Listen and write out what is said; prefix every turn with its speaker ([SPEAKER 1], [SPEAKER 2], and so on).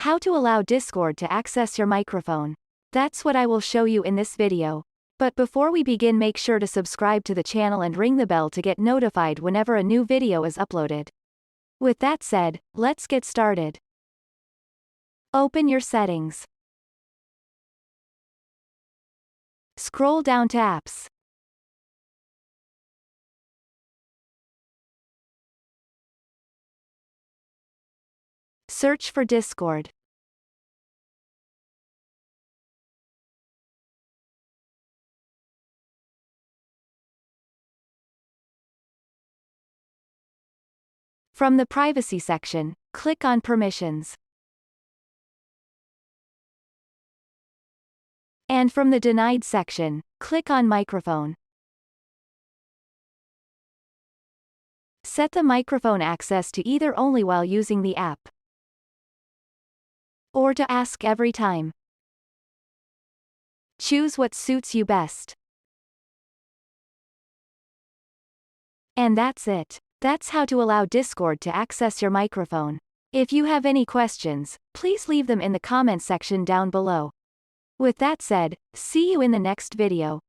[SPEAKER 1] How to allow Discord to access your microphone. That's what I will show you in this video. But before we begin, make sure to subscribe to the channel and ring the bell to get notified whenever a new video is uploaded. With that said, let's get started. Open your settings. Scroll down to Apps. Search for Discord. From the Privacy section, click on Permissions. And from the Denied section, click on Microphone. Set the microphone access to either only while using the app or to ask every time. Choose what suits you best. And that's it. That's how to allow Discord to access your microphone. If you have any questions, please leave them in the comment section down below. With that said, see you in the next video.